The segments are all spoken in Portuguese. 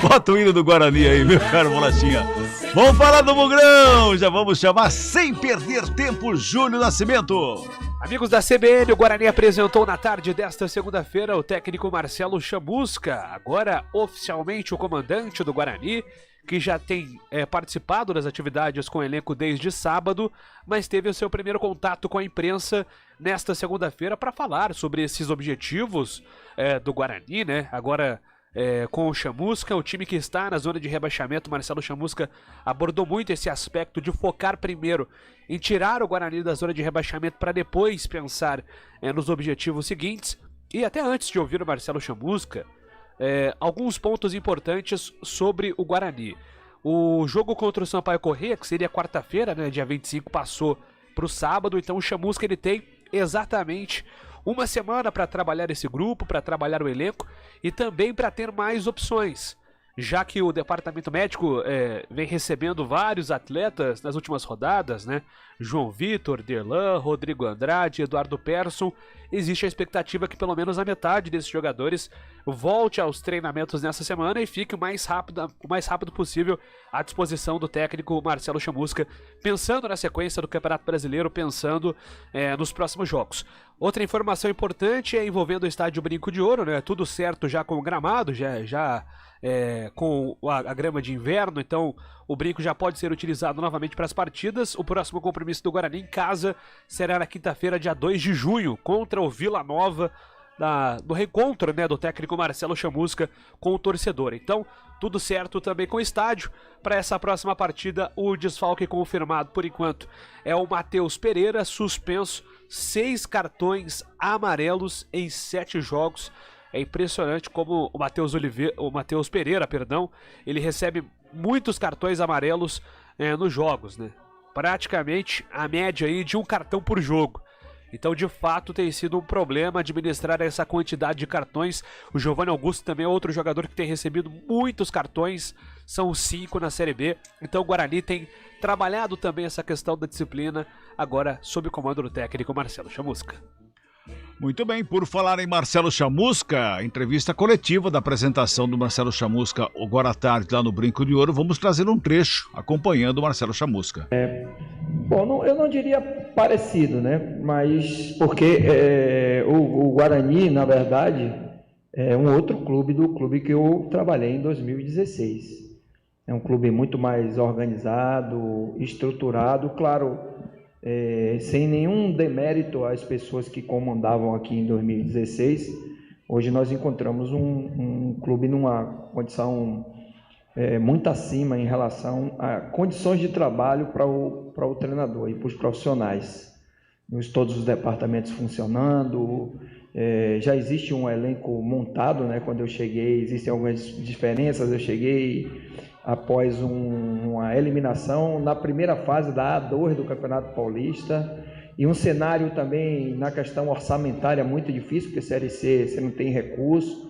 Bota o hino do Guarani aí, meu caro Bolachinha. Vamos falar do Mugrão. Já vamos chamar, sem perder tempo, Júlio Nascimento. Amigos da CBN, o Guarani apresentou na tarde desta segunda-feira o técnico Marcelo Chamusca, agora oficialmente o comandante do Guarani, que já tem participado das atividades com o elenco desde sábado, mas teve o seu primeiro contato com a imprensa nesta segunda-feira para falar sobre esses objetivos do Guarani, né? Agora com o Chamusca, o time que está na zona de rebaixamento. Marcelo Chamusca abordou muito esse aspecto de focar primeiro em tirar o Guarani da zona de rebaixamento para depois pensar nos objetivos seguintes. E até antes de ouvir o Marcelo Chamusca, alguns pontos importantes sobre o Guarani. O jogo contra o Sampaio Corrêa, que seria quarta-feira, né, dia 25, passou para o sábado, então o Chamusca ele tem exatamente uma semana para trabalhar esse grupo, para trabalhar o elenco e também para ter mais opções, já que o departamento médico vem recebendo vários atletas nas últimas rodadas, né? João Vitor, Derlan, Rodrigo Andrade, Eduardo Persson. Existe a expectativa que pelo menos a metade desses jogadores volte aos treinamentos nessa semana e fique o mais rápido possível à disposição do técnico Marcelo Chamusca, pensando na sequência do Campeonato Brasileiro, pensando nos próximos jogos. Outra informação importante é envolvendo o estádio Brinco de Ouro, né? Tudo certo já com o gramado, já com a grama de inverno, então o brinco já pode ser utilizado novamente para as partidas. O próximo compromisso do Guarani em casa será na quinta-feira, dia 2 de junho, contra o Vila Nova, do reencontro, né, do técnico Marcelo Chamusca com o torcedor. Então, tudo certo também com o estádio. Para essa próxima partida, o desfalque confirmado por enquanto é o Matheus Pereira, suspenso, 6 cartões amarelos em 7 jogos. É impressionante como o Matheus Pereira, ele recebe muitos cartões amarelos nos jogos, né? Praticamente a média aí de um cartão por jogo. Então, de fato, tem sido um problema administrar essa quantidade de cartões. O Giovanni Augusto também é outro jogador que tem recebido muitos cartões, são 5 na Série B. Então, o Guarani tem trabalhado também essa questão da disciplina, agora sob o comando do técnico Marcelo Chamusca. Muito bem, por falar em Marcelo Chamusca, entrevista coletiva da apresentação do Marcelo Chamusca agora à tarde lá no Brinco de Ouro, vamos trazer um trecho acompanhando o Marcelo Chamusca. Bom, eu não diria parecido, né? Mas porque o Guarani, na verdade, é um outro clube do clube que eu trabalhei em 2016. É um clube muito mais organizado, estruturado, claro, sem nenhum demérito às pessoas que comandavam aqui em 2016. Hoje nós encontramos um clube numa condição muito acima em relação a condições de trabalho para o treinador e para os profissionais. Todos os departamentos funcionando, já existe um elenco montado, né? Quando eu cheguei, existem algumas diferenças. Eu cheguei após uma eliminação na primeira fase da A2 do Campeonato Paulista, e um cenário também na questão orçamentária muito difícil, porque Série C você não tem recurso.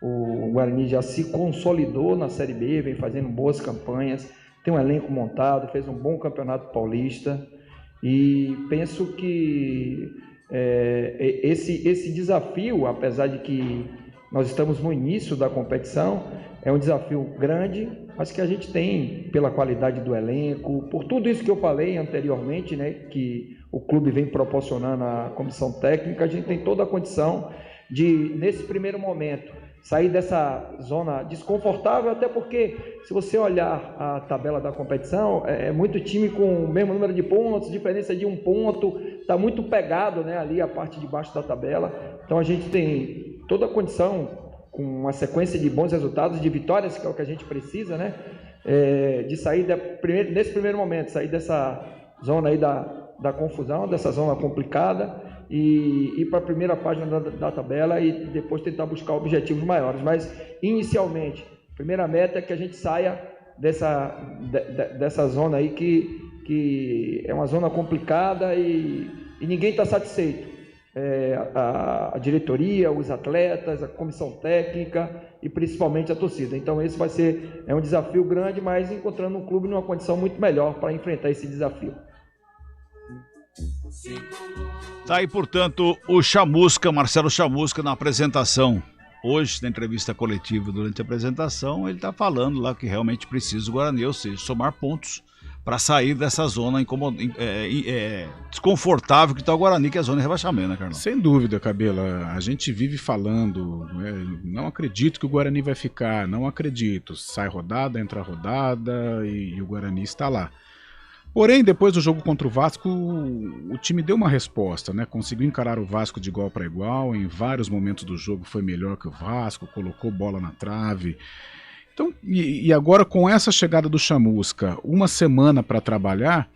O Guarani já se consolidou na Série B, vem fazendo boas campanhas, tem um elenco montado, fez um bom Campeonato Paulista, e penso que esse desafio, apesar de que nós estamos no início da competição, é um desafio grande, mas que a gente tem pela qualidade do elenco, por tudo isso que eu falei anteriormente, né, que o clube vem proporcionando à comissão técnica. A gente tem toda a condição de, nesse primeiro momento, sair dessa zona desconfortável, até porque, se você olhar a tabela da competição, é muito time com o mesmo número de pontos, diferença de 1 ponto, está muito pegado, né, ali a parte de baixo da tabela. Então a gente tem toda a condição, com uma sequência de bons resultados, de vitórias, que é o que a gente precisa, né, de sair nesse primeiro momento, sair dessa zona aí da confusão, dessa zona complicada, e ir para a primeira página da tabela e depois tentar buscar objetivos maiores. Mas, inicialmente, a primeira meta é que a gente saia dessa zona aí que é uma zona complicada e ninguém está satisfeito. A diretoria, os atletas, a comissão técnica e principalmente a torcida. Então esse vai ser um desafio grande, mas encontrando um clube numa condição muito melhor para enfrentar esse desafio. Tá aí, portanto, o Chamusca, Marcelo Chamusca, na apresentação hoje, na entrevista coletiva durante a apresentação, ele está falando lá que realmente precisa o Guarani, ou seja, somar pontos para sair dessa zona desconfortável que está o Guarani, que é a zona de rebaixamento, né, Carlão? Sem dúvida, Cabela. A gente vive falando, não acredito que o Guarani vai ficar, não acredito. Sai rodada, entra rodada e o Guarani está lá. Porém, depois do jogo contra o Vasco, o time deu uma resposta, né? Conseguiu encarar o Vasco de igual para igual, em vários momentos do jogo foi melhor que o Vasco, colocou bola na trave. Então, e agora com essa chegada do Chamusca, uma semana para trabalhar,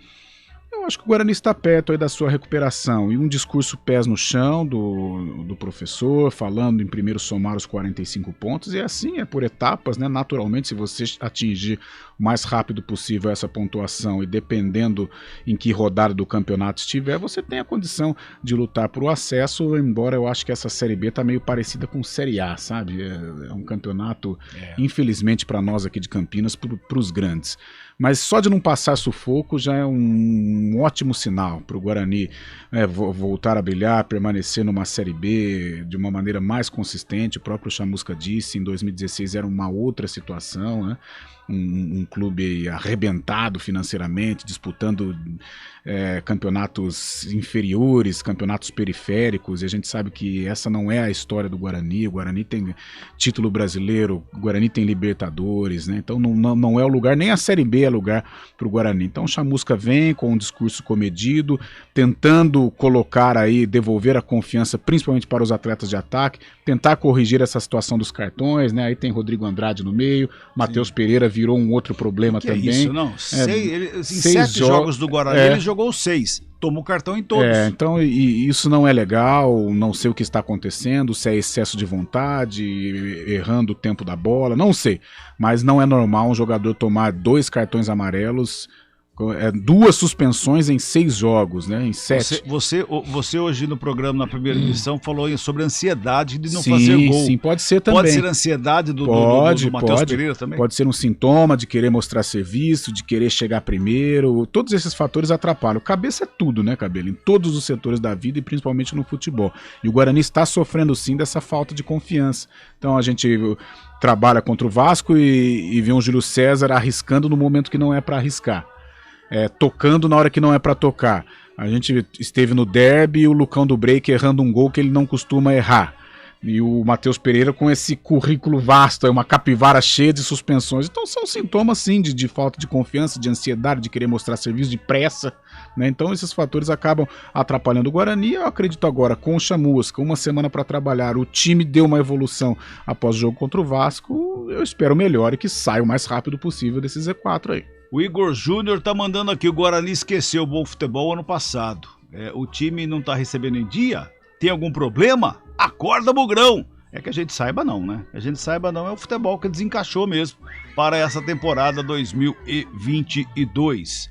eu acho que o Guarani está perto aí da sua recuperação. E um discurso pés no chão do professor, falando em primeiro somar os 45 pontos, e assim é por etapas, né? Naturalmente, se você atingir o mais rápido possível essa pontuação e dependendo em que rodada do campeonato estiver, você tem a condição de lutar por o acesso, embora eu acho que essa Série B está meio parecida com Série A, sabe? É um campeonato, infelizmente para nós aqui de Campinas, para os grandes. Mas só de não passar sufoco já é um ótimo sinal para o Guarani voltar a brilhar, permanecer numa Série B de uma maneira mais consistente. O próprio Chamusca disse, em 2016 era uma outra situação, né? Um clube arrebentado financeiramente, disputando campeonatos inferiores, campeonatos periféricos, e a gente sabe que essa não é a história do Guarani. O Guarani tem título brasileiro, o Guarani tem Libertadores, né? Então não é o lugar, nem a Série B é lugar para o Guarani. Então o Chamusca vem com um discurso comedido, tentando colocar aí, devolver a confiança principalmente para os atletas de ataque, tentar corrigir essa situação dos cartões, né? Aí tem Rodrigo Andrade no meio, Matheus Pereira virou um outro problema também. É isso, não? Em 7 jogos do Guarani ele jogou 6. Tomou cartão em todos. Então isso não é legal, não sei o que está acontecendo, se é excesso de vontade, errando o tempo da bola, não sei. Mas não é normal um jogador tomar 2 cartões amarelos, 2 suspensões em 6 jogos, né? Em 7. Você hoje no programa, na primeira edição, falou sobre a ansiedade de não fazer gol. Sim, pode ser também. Pode ser a ansiedade do Matheus Pereira também? Pode ser um sintoma de querer mostrar serviço, de querer chegar primeiro. Todos esses fatores atrapalham. Cabeça é tudo, né, Cabelo? Em todos os setores da vida e principalmente no futebol. E o Guarani está sofrendo sim dessa falta de confiança. Então a gente trabalha contra o Vasco e vê um Júlio César arriscando no momento que não é para arriscar. Tocando na hora que não é para tocar. A gente esteve no derby e o Lucão do Break errando um gol que ele não costuma errar. E o Matheus Pereira com esse currículo vasto, uma capivara cheia de suspensões. Então são sintomas sim de falta de confiança, de ansiedade, de querer mostrar serviço, de pressa, né? Então esses fatores acabam atrapalhando o Guarani. Eu acredito agora, com o Chamusca, uma semana para trabalhar, o time deu uma evolução após o jogo contra o Vasco. Eu espero melhor e que saia o mais rápido possível desse Z4 aí. O Igor Júnior tá mandando aqui, o Guarani esqueceu o bom futebol ano passado. O time não tá recebendo em dia? Tem algum problema? Acorda, Bugrão! É que a gente saiba não, né? A gente saiba não, é o futebol que desencaixou mesmo para essa temporada 2022.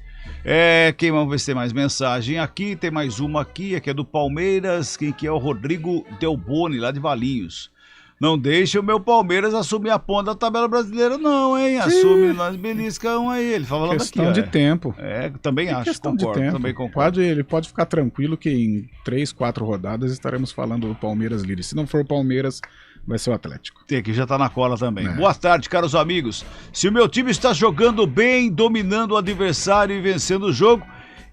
Vamos ver se tem mais mensagem aqui, tem mais uma aqui é do Palmeiras, quem que é o Rodrigo Delboni, lá de Valinhos. Não deixa o meu Palmeiras assumir a ponta da tabela brasileira, não, hein? Assume, nós beliscam aí. Ele falando questão aqui, de tempo. Também acho, questão concordo, de tempo. Também concordo. Ele pode ficar tranquilo que em 3, 4 rodadas estaremos falando do Palmeiras líder. Se não for o Palmeiras, vai ser o Atlético. Tem que já tá na cola também. Boa tarde, caros amigos. Se o meu time está jogando bem, dominando o adversário e vencendo o jogo,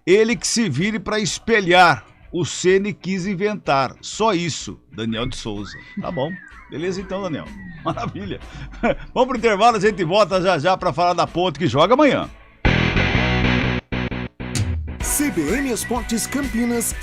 ele que se vire para espelhar. O Ceni quis inventar. Só isso, Daniel de Souza. Tá bom. Beleza então, Daniel. Maravilha. Vamos pro intervalo, a gente volta já para falar da Ponte que joga amanhã. CBN Esportes Campinas.